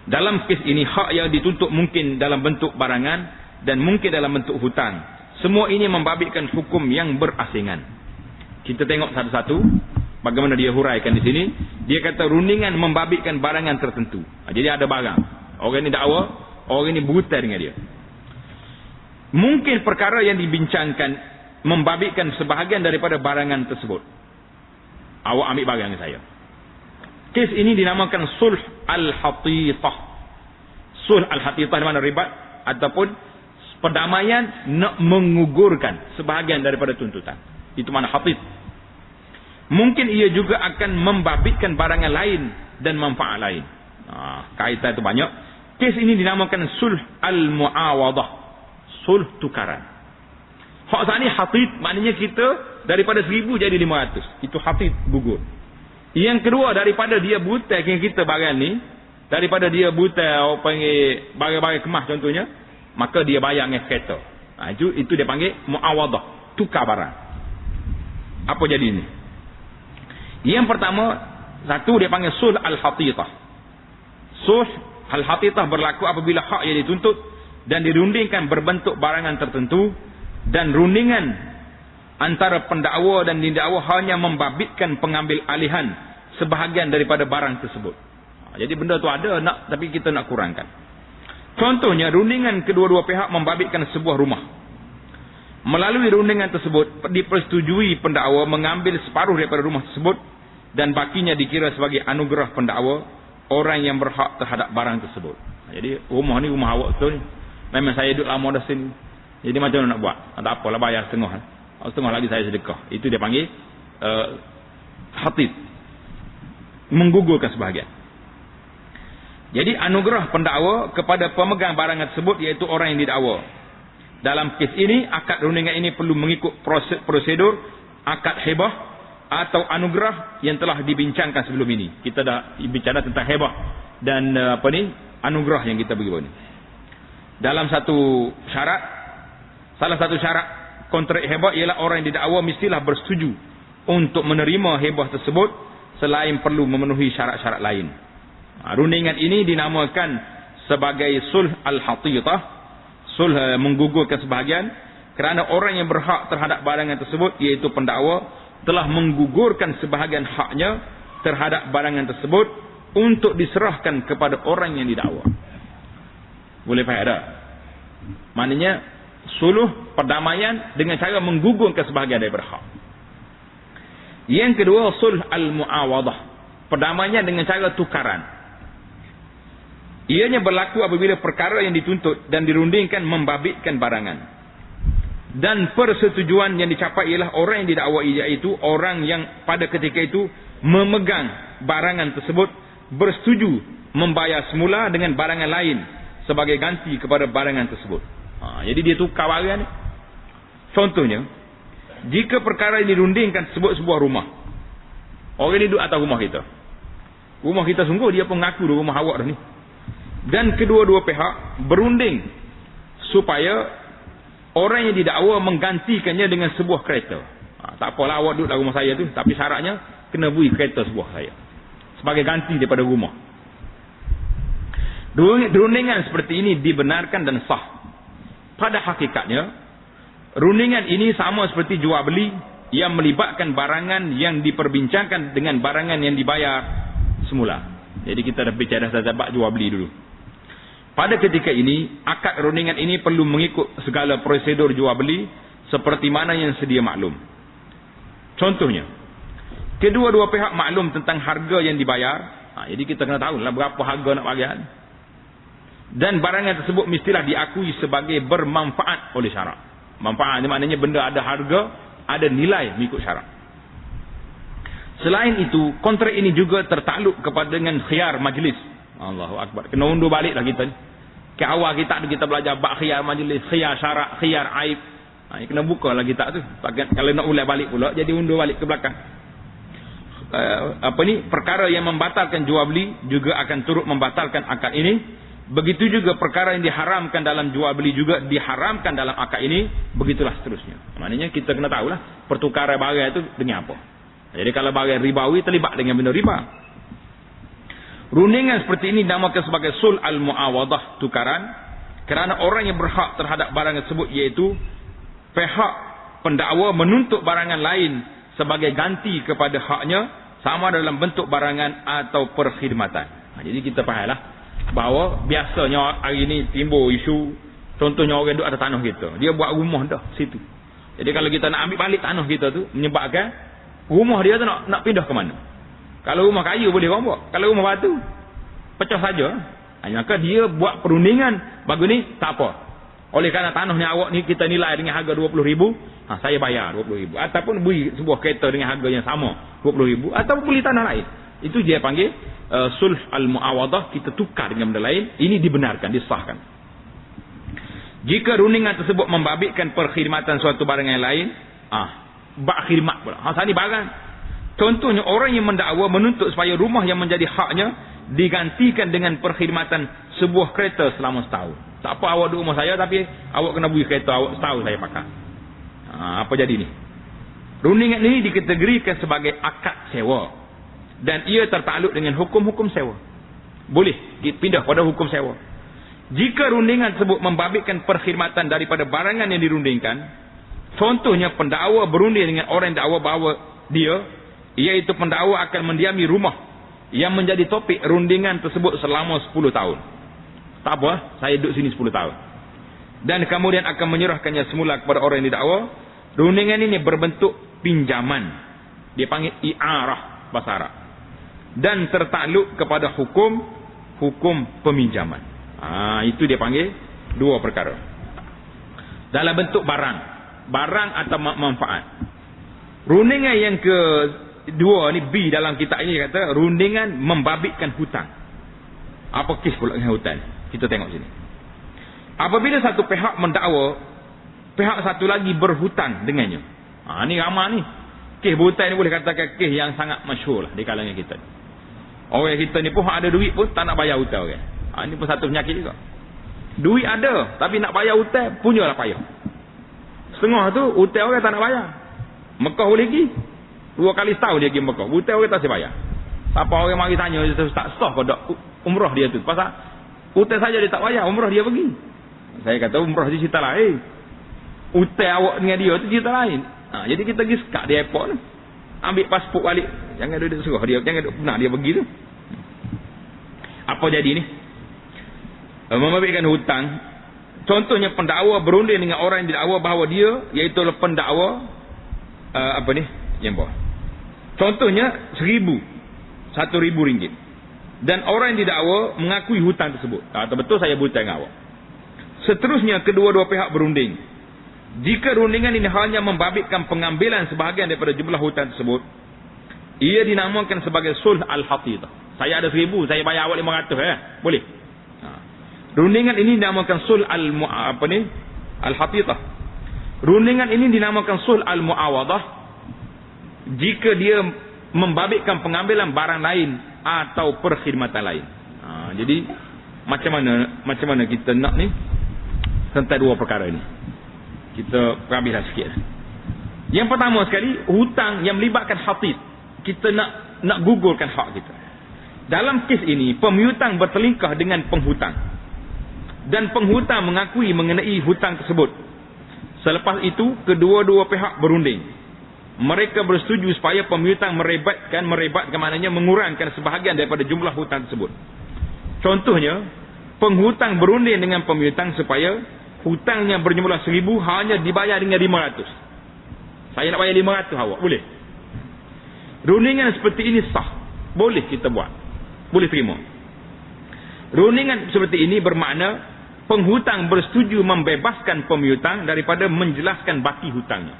Speaker 1: Dalam kes ini, hak yang dituntut mungkin dalam bentuk barangan dan mungkin dalam bentuk hutang. Semua ini membabitkan hukum yang berasingan. Kita tengok satu-satu bagaimana dia huraikan di sini. Dia kata rundingan membabitkan barangan tertentu. Jadi ada barang. Orang ni dakwa, orang ni berhutang dengan dia. Mungkin perkara yang dibincangkan membabitkan sebahagian daripada barangan tersebut. Awak ambil barang saya. Kes ini dinamakan sulh al-hatitah. Sulh al-hatitah di mana ribat ataupun perdamaian nak mengugurkan sebahagian daripada tuntutan. Itu mana hatit. Mungkin ia juga akan membabitkan barangan lain dan manfaat lain. Kaitan itu banyak. Kes ini dinamakan sulh al-muawadah. Sulh tukaran. Hak saat ni hatit maknanya kita daripada 1,000 jadi 500. Itu hatit gugur. Yang kedua, daripada dia buta kita barang ni, daripada dia buta panggil barang-barang kemas contohnya, maka dia bayar dengan kereta. Itu dia panggil muawadah, tukar barang. Apa jadi ni? Yang pertama, satu dia panggil sulh al-hatitah. Sulh al-hatitah berlaku apabila hak yang dituntut dan dirundingkan berbentuk barangan tertentu dan rundingan antara pendakwa dan didakwa hanya membabitkan pengambil alihan sebahagian daripada barang tersebut. Jadi benda tu ada nak, tapi kita nak kurangkan. Contohnya rundingan kedua-dua pihak membabitkan sebuah rumah. Melalui rundingan tersebut dipersetujui pendakwa mengambil separuh daripada rumah tersebut dan bakinya dikira sebagai anugerah pendakwa orang yang berhak terhadap barang tersebut. Jadi rumah ni rumah awak tu ni. Memang saya duduk lama dah sini. Jadi macam mana nak buat? Tak apalah, bayar setengah. Setengah lagi saya sedekah. Itu dia panggil khatib. Menggugurkan sebahagian. Jadi anugerah pendakwa kepada pemegang barang tersebut, iaitu orang yang didakwa. Dalam kes ini, akad rundingan ini perlu mengikut prosedur akad hebah atau anugerah yang telah dibincangkan sebelum ini. Kita dah bincang tentang hebah dan anugerah yang kita bagi ini. Dalam salah satu syarat kontrak hebah ialah orang yang didakwa mestilah bersetuju untuk menerima hebah tersebut selain perlu memenuhi syarat-syarat lain. Rundingan ini dinamakan sebagai sulh al-hatitah, sulh menggugurkan sebahagian, kerana orang yang berhak terhadap barangan tersebut, iaitu pendakwa, telah menggugurkan sebahagian haknya terhadap barangan tersebut untuk diserahkan kepada orang yang didakwa. Boleh faham tak? Maknanya suluh perdamaian dengan cara menggugurkan sebahagian daripada hak. Yang kedua, sulh al-muawadah, perdamaian dengan cara tukaran. Ianya berlaku apabila perkara yang dituntut dan dirundingkan membabitkan barangan, dan persetujuan yang dicapai ialah orang yang didakwai, iaitu orang yang pada ketika itu memegang barangan tersebut bersetuju membayar semula dengan barangan lain sebagai ganti kepada barangan tersebut. Jadi dia tukar barang ni. Contohnya, jika perkara ini dirundingkan tersebut sebuah rumah, orang ni duduk atas rumah kita, rumah kita sungguh dia pun mengaku rumah awak dah ni, dan kedua-dua pihak berunding supaya orang yang didakwa menggantikannya dengan sebuah kereta. Tak apalah awak duduk dalam rumah saya tu, tapi syaratnya kena beri kereta sebuah saya sebagai ganti daripada rumah. Rundingan seperti ini dibenarkan dan sah. Pada hakikatnya, rundingan ini sama seperti jual beli yang melibatkan barangan yang diperbincangkan dengan barangan yang dibayar semula. Jadi kita dah bicara bab jual beli dulu. Pada ketika ini, akad rundingan ini perlu mengikut segala prosedur jual beli seperti mana yang sedia maklum. Contohnya, kedua-dua pihak maklum tentang harga yang dibayar. Jadi kita kena tahu lah berapa harga nak bayar. Dan barangan tersebut mestilah diakui sebagai bermanfaat oleh syarak. Manfaat ni maknanya benda ada harga, ada nilai mengikut syarak. Selain itu, kontrak ini juga tertakluk kepada dengan khiyar majlis. Allahu Akbar. Kena undur balik lah kita ni. Ke awal kita belajar bab khiyar majlis, khiyar syarak, khiyar aib. Kena buka lah kita tu. Kalau nak ulang balik pula, jadi undur balik ke belakang. Perkara yang membatalkan jual beli juga akan turut membatalkan akad ini. Begitu juga perkara yang diharamkan dalam jual beli juga diharamkan dalam akad ini. Begitulah seterusnya. Maknanya kita kena tahulah pertukaran barang itu dengan apa. Jadi kalau barang ribawi terlibat dengan benda riba. Rundingan seperti ini dinamakan sebagai sulh al-muawadah, tukaran, kerana orang yang berhak terhadap barang tersebut, iaitu pihak pendakwa menuntut barangan lain sebagai ganti kepada haknya, sama dalam bentuk barangan atau perkhidmatan. Jadi kita fahamlah bahawa biasanya hari ini timbul isu, contohnya orang duduk atas tanah kita, dia buat rumah dah situ. Jadi kalau kita nak ambil balik tanah kita tu, menyebabkan rumah dia tu nak pindah ke mana. Kalau rumah kayu boleh orang buat, kalau rumah batu pecah saja. Maka dia buat perundingan bagus ni tak apa. Oleh kerana tanahnya awak ni kita nilai dengan harga 20,000, saya bayar 20,000, ataupun beri sebuah kereta dengan harga yang sama 20,000, ataupun beli tanah lain. Itu dia panggil sulh al-muawadah, kita tukar dengan benda lain. Ini dibenarkan, disahkan. Jika rundingan tersebut membabitkan perkhidmatan suatu barang yang lain, bab khidmat pula. Ni barang. Contohnya orang yang mendakwa menuntut supaya rumah yang menjadi haknya digantikan dengan perkhidmatan sebuah kereta selama setahun. Tak apa awak duduk rumah saya, tapi awak kena beri kereta awak setahun saya pakai. Apa jadi ni? Rundingan ini dikategorikan sebagai akad sewa, dan ia tertakluk dengan hukum-hukum sewa. Boleh pindah pada hukum sewa. Jika rundingan tersebut membabitkan perkhidmatan daripada barangan yang dirundingkan, contohnya pendakwa berunding dengan orang yang dakwa bahawa dia, iaitu pendakwa akan mendiami rumah yang menjadi topik rundingan tersebut selama 10 tahun. Tak apa, saya duduk sini 10 tahun. Dan kemudian akan menyerahkannya semula kepada orang yang didakwa. Rundingan ini berbentuk pinjaman. Dia panggil i'arah. bahasa Arab. Dan tertakluk kepada hukum peminjaman. Itu dia panggil dua perkara. Dalam bentuk barang atau manfaat. Rundingan yang kedua ni, B dalam kitab ini kata rundingan membabitkan hutang. Apa kes pula dengan hutang? Kita tengok sini. Apabila satu pihak mendakwa pihak satu lagi berhutang dengannya. Ni ramai ni. Kes berhutang ni boleh katakan kes yang sangat masyhur lah di kalangan kita. Orang kita ni pun ada duit pun tak nak bayar hutang orang. Ni pun satu penyakit juga. Duit ada tapi nak bayar hutang punyalah payah. Setengah tu hutang orang tak nak bayar. Mekah boleh pergi 2 kali setahun dia pergi Mekah. Hutang orang tak boleh bayar. Siapa orang mari tanya tak sah ke tak umrah dia tu. Pasal hutang saja dia tak bayar, umrah dia pergi. Saya kata umrah dia cerita lain. Hutang awak dengan dia tu cerita lain. Jadi kita pergi sekat di airport tu. Ambil pasport balik. Jangan duduk suruh dia. Jangan duduk pernah dia pergi tu. Apa jadi ni? Membabitkan hutang. Contohnya pendakwa berunding dengan orang yang didakwa bahawa dia, iaitu pendakwa yang bawah. Contohnya 1,000 ringgit. Dan orang yang didakwa mengakui hutang tersebut. Betul saya berhutang dengan awak. Seterusnya kedua-dua pihak berunding. Jika rundingan ini hanya membabitkan pengambilan sebahagian daripada jumlah hutang tersebut, ia dinamakan sebagai sulh al-hatithah. Saya ada 1,000, saya bayar awak 500 boleh. Rundingan ini dinamakan sulh al-hatithah. Rundingan ini dinamakan sulh al-muawadah jika dia membabitkan pengambilan barang lain atau perkhidmatan lain. Jadi macam mana kita nak ni tentang dua perkara ini. Kita perhabislah sikit. Yang pertama sekali, hutang yang melibatkan hatith. Kita nak gugurkan hak kita. Dalam kes ini, pemiutang bertelingkah dengan penghutang. Dan penghutang mengakui mengenai hutang tersebut. Selepas itu, kedua-dua pihak berunding. Mereka bersetuju supaya pemiutang merebatkan maknanya mengurangkan sebahagian daripada jumlah hutang tersebut. Contohnya, penghutang berunding dengan pemiutang supaya hutangnya berjumlah 1,000 hanya dibayar dengan 500. Saya nak bayar 500 awak, boleh? Rundingan seperti ini sah. Boleh kita buat. Boleh terima. Rundingan seperti ini bermakna penghutang bersetuju membebaskan pemiutang daripada menjelaskan baki hutangnya.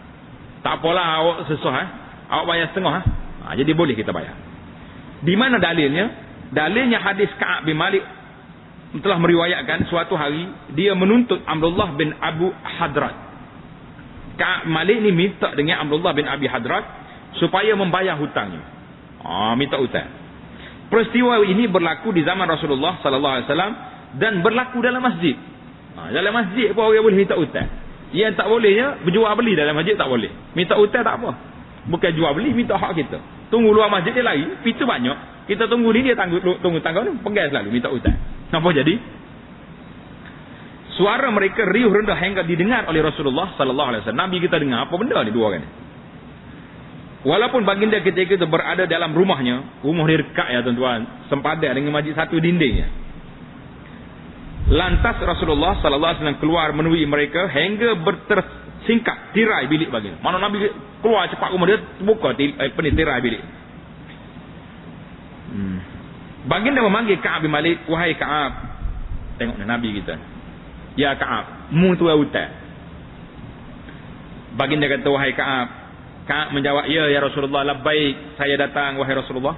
Speaker 1: Tak apalah awak susah, awak bayar setengah. Jadi boleh kita bayar. Di mana dalilnya? Dalilnya hadis Ka'ab bin Malik telah meriwayatkan suatu hari dia menuntut Abdullah bin Abu Hadrat. Ka'ab Malik ni minta dengan Abdullah bin Abi Hadrat supaya membayar hutangnya. Minta hutang. Peristiwa ini berlaku di zaman Rasulullah sallallahu alaihi wasallam dan berlaku dalam masjid. Dalam masjid pun orang boleh minta hutang. Yang tak bolehnya berjual beli dalam masjid tak boleh. Minta hutang tak apa. Bukan jual beli, minta hak kita. Tunggu luar masjid dia lari, pintu banyak. Kita tunggu ni dia tunggu tangga ni, pegang selalu minta hutang. Apa jadi? Suara mereka riuh rendah hingga didengar oleh Rasulullah sallallahu alaihi wasallam. Nabi kita dengar apa benda ni dua orang ni. Walaupun baginda ketika itu berada dalam rumahnya, rumah dia dekat ya tuan-tuan, sempadan dengan masjid satu dindingnya. Lantas Rasulullah sallallahu alaihi wasallam keluar menemui mereka hingga bertersingkap tirai bilik baginda. Mana Nabi keluar cepat rumah dia buka tirai bilik. Baginda memanggil Ka'ab bin Malik, wahai Ka'ab. Tengok Nabi kita. Ya Ka'ab, mu tu hutang. Baginda kata, wahai Ka'ab. Ka'ab menjawab, ya Rasulullah, labbaik, saya datang wahai Rasulullah.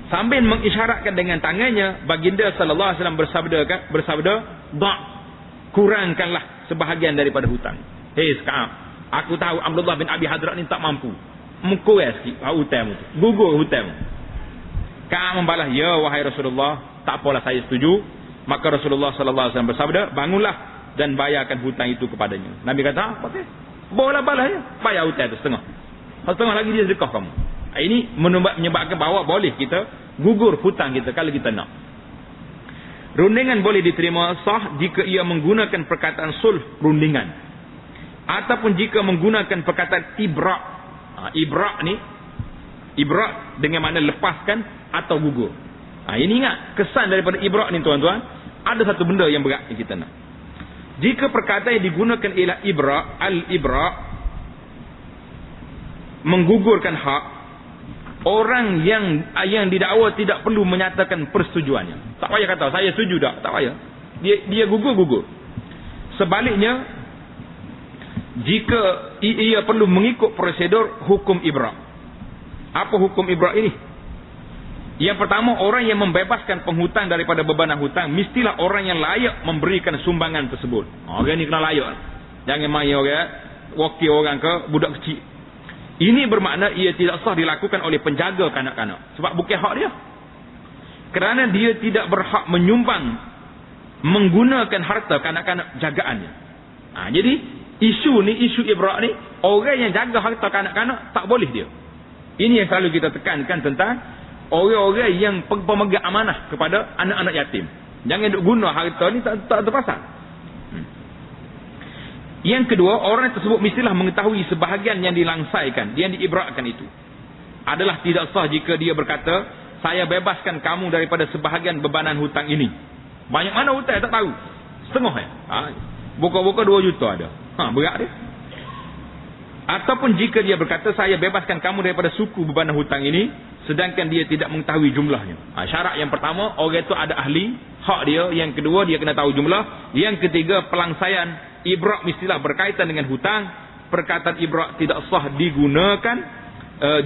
Speaker 1: Sambil mengisyaratkan dengan tangannya, baginda sallallahu alaihi wasallam bersabda, "Da', kurangkanlah sebahagian daripada hutang." Hei Ka'ab, aku tahu Abdullah bin Abi Hadrat ni tak mampu. Mengkurang sikit hutang tu. Gugur hutang. Ka'ab membalas, ya wahai Rasulullah, tak apalah saya setuju. Maka Rasulullah sallallahu alaihi wasallam bersabda, bangunlah dan bayarkan hutang itu kepadanya. Nabi kata, okey. Boleh balasnya, bayar hutang itu setengah. Setengah lagi dia sedekah kamu. Ini menyebabkan bahawa boleh kita gugur hutang kita kalau kita nak. Rundingan boleh diterima sah jika ia menggunakan perkataan sulh rundingan. Ataupun jika menggunakan perkataan ibra'. Ibra' ni, ibra' dengan makna lepaskan atau gugur. Ini ingat, kesan daripada ibra' ni tuan-tuan, ada satu benda yang berat yang kita nak. Jika perkataan yang digunakan ialah ibra', al-ibra' menggugurkan hak, orang yang didakwa tidak perlu menyatakan persetujuannya. Tak payah kata saya setuju tak payah. Dia gugur. Sebaliknya, jika ia perlu mengikut prosedur hukum ibrak. Apa hukum ibrak ini? Yang pertama, orang yang membebaskan penghutang daripada bebanan hutang mestilah orang yang layak memberikan sumbangan tersebut. Orang ni kena layak. Jangan main orang wakil orang ke budak kecil. Ini bermakna ia tidak sah dilakukan oleh penjaga kanak-kanak. Sebab bukan hak dia. Kerana dia tidak berhak menyumbang menggunakan harta kanak-kanak jagaannya. Jadi isu ibrak ni, orang yang jaga harta kanak-kanak tak boleh dia. Ini yang selalu kita tekankan tentang orang-orang yang pemegang amanah kepada anak-anak yatim. Jangan duk guna harta ni tak terpasang. Yang kedua, orang tersebut mestilah mengetahui sebahagian yang dilangsaikan, yang diibrakkan itu adalah tidak sah jika dia berkata, saya bebaskan kamu daripada sebahagian bebanan hutang ini. Banyak mana hutang tak tahu. Setengah buka-buka 2 juta ada. Berat dia. Ataupun jika dia berkata, saya bebaskan kamu daripada suku bebanan hutang ini, sedangkan dia tidak mengetahui jumlahnya. Syarat yang pertama, orang itu ada ahli, hak dia. Yang kedua, dia kena tahu jumlah. Yang ketiga, pelangsaian ibrak mestilah berkaitan dengan hutang. Perkataan ibrak tidak sah digunakan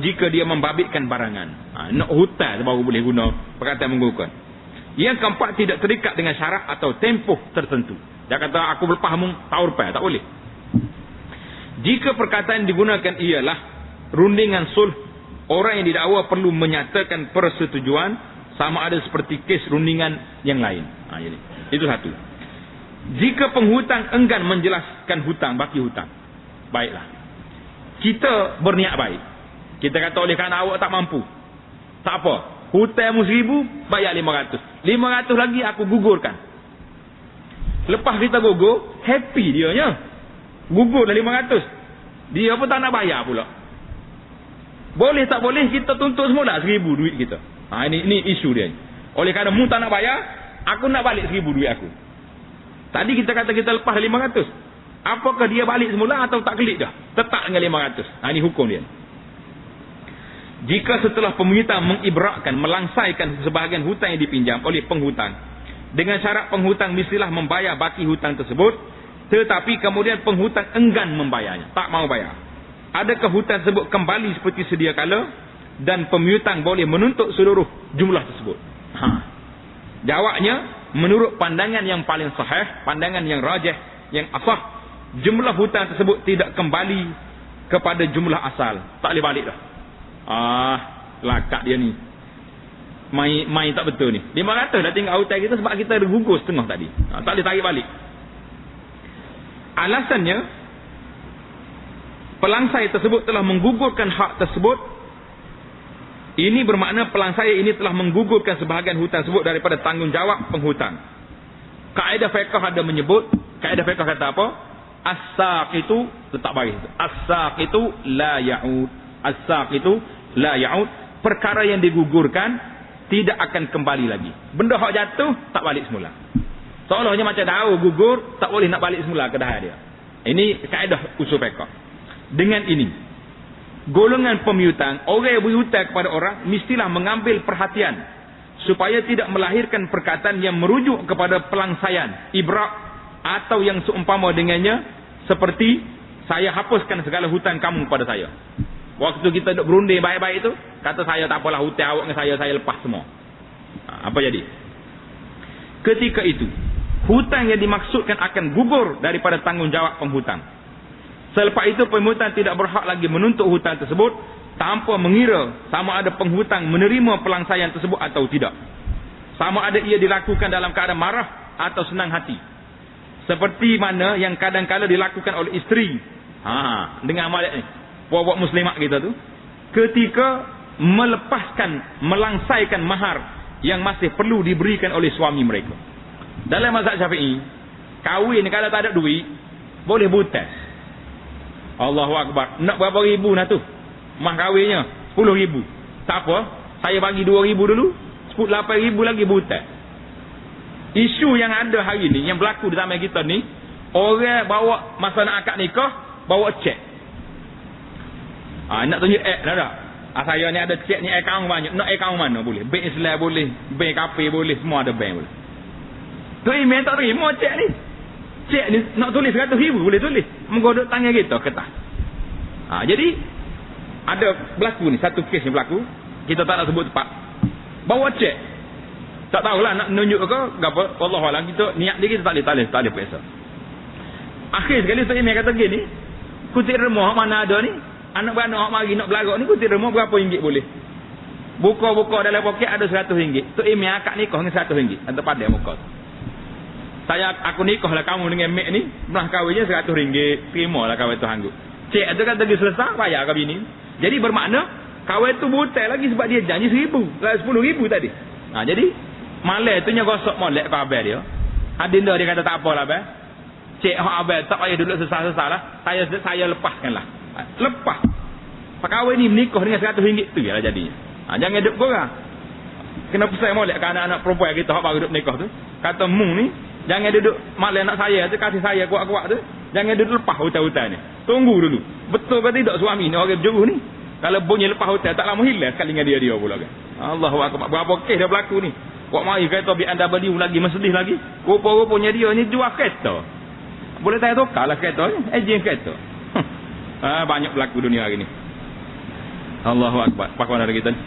Speaker 1: jika dia membabitkan barangan. Nak hutang baru boleh guna perkataan menggunakan. Yang keempat, tidak terikat dengan syarat atau tempoh tertentu. Dia kata aku berlepas mung tahun lepas, tak boleh. Jika perkataan digunakan ialah rundingan sulh, orang yang didakwa perlu menyatakan persetujuan sama ada seperti kes rundingan yang lain. Jadi itu satu. Jika penghutang enggan menjelaskan hutang, baki hutang, baiklah, kita berniat baik. Kita kata oleh kerana awak tak mampu, tak apa, hutang 1,000 bayar 500 lagi aku gugurkan. Lepas kita gugur, happy dia nya, gugur dah 500, dia pun tak nak bayar pula. Boleh tak boleh kita tuntut semula 1,000 duit kita. Ini isu dia. Oleh kerana mu tak nak bayar, aku nak balik 1,000 duit aku. Tadi kita kata kita lepas 500. Apakah dia balik semula atau tak kelik dah? Tetap dengan 500. Ini hukum dia. Jika setelah penghutang mengibrakkan, melangsaikan sebahagian hutang yang dipinjam oleh penghutang, dengan syarat penghutang mestilah membayar baki hutang tersebut, tetapi kemudian penghutang enggan membayarnya, tak mau bayar, adakah hutang tersebut kembali seperti sedia kala dan pemiutang boleh menuntut seluruh jumlah tersebut? Jawabnya, menurut pandangan yang paling sahih, pandangan yang rajih, yang asah, jumlah hutang tersebut tidak kembali kepada jumlah asal. Tak boleh balik dah. Lakak dia ni. Main tak betul ni. 500 dah tinggal hutang kita sebab kita ada gugur setengah tadi. Tak boleh tarik balik. Alasannya, pelangsai tersebut telah menggugurkan hak tersebut. Ini bermakna pelangsai ini telah menggugurkan sebahagian hutang tersebut daripada tanggungjawab penghutang. Kaedah fiqh ada menyebut, kaedah fiqh kata apa? As-saqitu, letak baris. As-saqitu la ya'ud. As-saqitu la ya'ud. Perkara yang digugurkan tidak akan kembali lagi. Benda hak jatuh tak balik semula. Seolah-olahnya macam tahu gugur, tak boleh nak balik semula ke dah dia. Ini kaedah usul fiqh. Dengan ini, golongan pemiutang, orang yang berhutang kepada orang mestilah mengambil perhatian supaya tidak melahirkan perkataan yang merujuk kepada pelangsaian, ibrak atau yang seumpama dengannya, seperti saya hapuskan segala hutang kamu kepada saya. Waktu kita duduk berunding baik-baik itu, kata saya tak apalah hutang awak dengan saya lepas semua. Apa jadi? Ketika itu, hutang yang dimaksudkan akan gugur daripada tanggungjawab penghutang. Selepas itu penghutang tidak berhak lagi menuntut hutang tersebut tanpa mengira sama ada penghutang menerima pelangsaian tersebut atau tidak. Sama ada ia dilakukan dalam keadaan marah atau senang hati. Seperti mana yang kadang-kala dilakukan oleh isteri. Dengan amalan ni. Buat-buat muslimat kita tu. Ketika melepaskan, melangsaikan mahar yang masih perlu diberikan oleh suami mereka. Dalam mazhab Syafi'i, kahwin kalau tak ada duit, boleh butas. Allahu Akbar. Nak berapa ribu nak tu? Mah kahwinnya 10,000. Tak apa, saya bagi 2,000 dulu, 8,000 lagi butas. Isu yang ada hari ni, yang berlaku di zaman kita ni, orang bawa masa nak akad nikah, bawa cek. Nak tunjuk dah. Saya ni ada cek ni akaun banyak. Nak akaun mana boleh? Bank Islam boleh, bank KP boleh, semua ada bank boleh. Tu email tak terima cek ni. Cek ni nak tulis 100,000 boleh tulis. Moga duk tangan kita kertas. Jadi ada berlaku ni, satu kes ni berlaku. Kita tak nak sebut tepat. Bawa cek. Tak tahulah nak menunjuk ke apa. Wallahualam, kita niat dia kita tak boleh periksa. Akhir sekali tu email kata gini, kutip remah mana ada ni? Anak-anak hak mari nak belagak ni kutip remah berapa ringgit boleh? Buka-buka dalam poket ada RM100. Tu email akad nikah dengan RM100. Atau pada muka tu. Aku nikah lah kamu dengan mek ni, belah kahwinnya RM100. Terimalah kahwin tu hanggut. Cik tu kata selesai, bayar ke bini. Jadi bermakna kahwin tu butai lagi sebab dia janji RM1,000, RM10,000 tadi. Jadi malam tu nya gosok molek ke abang dia. Adinda dia kata tak apalah abang. Cik hak abang tak payah duduk sesah-sesah lah. Saya lepaskanlah. Lepas. Perkahwin ni menikah dengan RM100 tu lah jadinya. Jangan duduk korang. Kena pesan molek ke anak-anak perempuan kita hak baru duduk menikah tu. Kata mu ni, jangan duduk malam nak saya tu, kasih saya kuat-kuat tu. Jangan duduk lepas hutan-hutan ni. Tunggu dulu. Betul ke tidak suami ni orang berjuru ni? Kalau bunyi lepas hutan tak lama hilang sekali dengan dia pula kan. Allahu akbar. Berapa kes dah berlaku ni? Kok mari kereta BMW lagi mesedih lagi. Rupa-rupanya dia ni jual kereta. Boleh tanya tukarlah kereta ni. Ejen kereta. Banyak berlaku dunia hari ni. Allahu akbar. Apa kawan kita ni?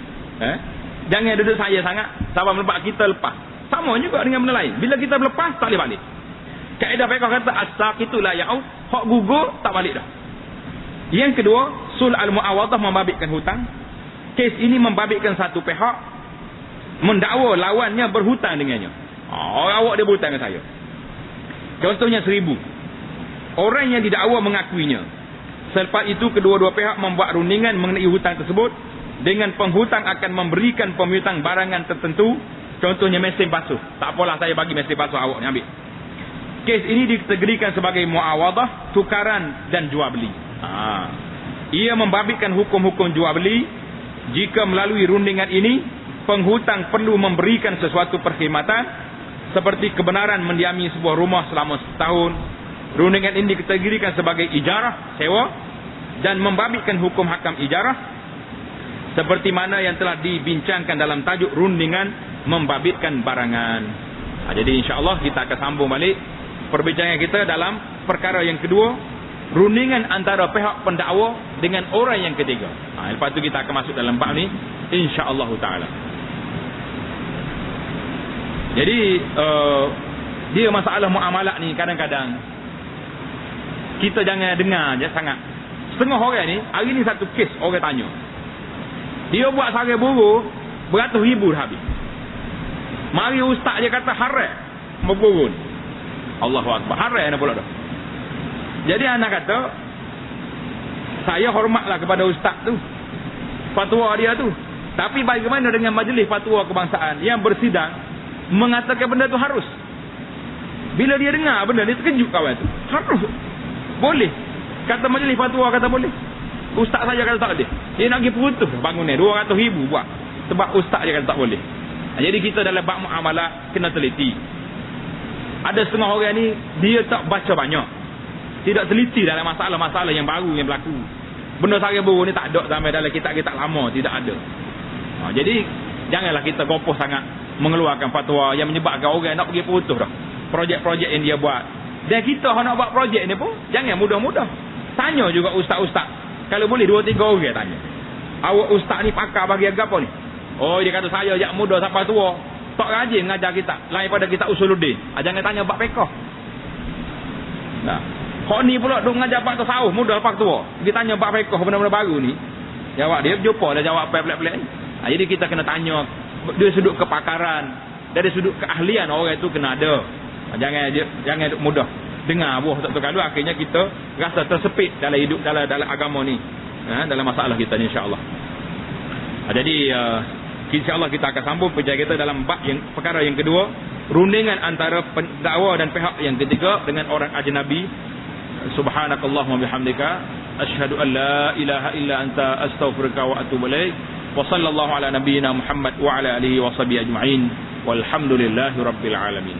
Speaker 1: Jangan duduk saya sangat. Sabar melepas kita lepas. Sama juga dengan benda lain. Bila kita berlepas tak boleh balik. Kaedah fiqh kata as-saqitu la ya'ud. Hak gugur tak balik dah. Yang kedua, sul al-mu'awadah membabitkan hutang. Kes ini membabitkan satu pihak mendakwa lawannya berhutang dengannya. Awak dia berhutang dengan saya. Contohnya 1,000. Orang yang didakwa mengakuinya. Selepas itu kedua-dua pihak membuat rundingan mengenai hutang tersebut. Dengan penghutang akan memberikan pemihutang barangan tertentu. Contohnya mesin basuh. Tak apalah saya bagi mesin basuh, awak ni ambil. Kes ini dikategorikan sebagai muawadah, tukaran dan jual beli. Ia membabitkan hukum-hukum jual beli. Jika melalui rundingan ini, penghutang perlu memberikan sesuatu perkhidmatan seperti kebenaran mendiami sebuah rumah selama setahun. Rundingan ini dikategorikan sebagai ijarah, sewa, dan membabitkan hukum hakam ijarah seperti mana yang telah dibincangkan dalam tajuk rundingan membabitkan barangan. Jadi insya-Allah kita akan sambung balik perbincangan kita dalam perkara yang kedua, rundingan antara pihak pendakwa dengan orang yang ketiga. Lepas tu kita akan masuk dalam bab ni insya-Allah taala. Jadi dia masalah muamalah ni kadang-kadang kita jangan dengar je sangat. Setengah orang ni, hari ni satu kes orang tanya. Dia buat sarai buruk beratus ribu dah habis. Mari ustaz dia kata haram berburun. Allahu akbar. Haram nak pula dah. Jadi anak kata saya hormatlah kepada ustaz tu, fatwa dia tu. Tapi bagaimana dengan majlis fatwa kebangsaan yang bersidang mengatakan benda tu harus? Bila dia dengar benda ni terkejut kawan tu. Harus. Boleh. Kata majlis fatwa kata boleh. Ustaz saja kata tak boleh. Dia nak pergi putus bangunan 200,000 buat. Sebab ustaz dia kata tak boleh. Jadi kita dalam bab muamalah kena teliti. Ada setengah orang ni dia tak baca banyak. Tidak teliti dalam masalah-masalah yang baru yang berlaku. Benda sarai buruk ni tak ada dalam kitab-kitab lama, tidak ada. Jadi janganlah kita gopoh sangat mengeluarkan fatwa yang menyebabkan orang nak pergi putus dah. Projek-projek yang dia buat. Dan kita nak buat projek ni pun jangan mudah-mudah. Tanya juga ustaz-ustaz. Kalau boleh 2-3 orang tanya. Awak ustaz ni pakar bagi apa ni? Oh dia kata saya jak muda sampai tua. Tak rajin mengajar kita. Lain pada kita usuluddin. Jangan tanya bab fiqh. Nah. Hak ni pula duk mengajar bab tasawuf muda lepas tua. Dia tanya bab fiqh benda-benda baru ni. Jawab dia jumpa dah jawab pelik-pelik ni. Jadi kita kena tanya dari sudut kepakaran, dari sudut keahlian orang itu kena ada. Jangan mudah dengar buah tak terkalu akhirnya kita rasa tersepit dalam hidup dalam agama ni. Dalam masalah kita ni insya-Allah. Jadi insya-Allah kita akan sambung perjalanan kita dalam bab yang perkara yang kedua, rundingan antara pendakwa dan pihak yang ketiga dengan orang ajnabi. Subhanakallahumma bihamdika asyhadu an la ilaha illa anta astaghfiruka wa atubu ilaik. Wa sallallahu ala nabiyyina Muhammad wa ala alihi wa sahbihi ajma'in. Walhamdulillahirabbil alamin.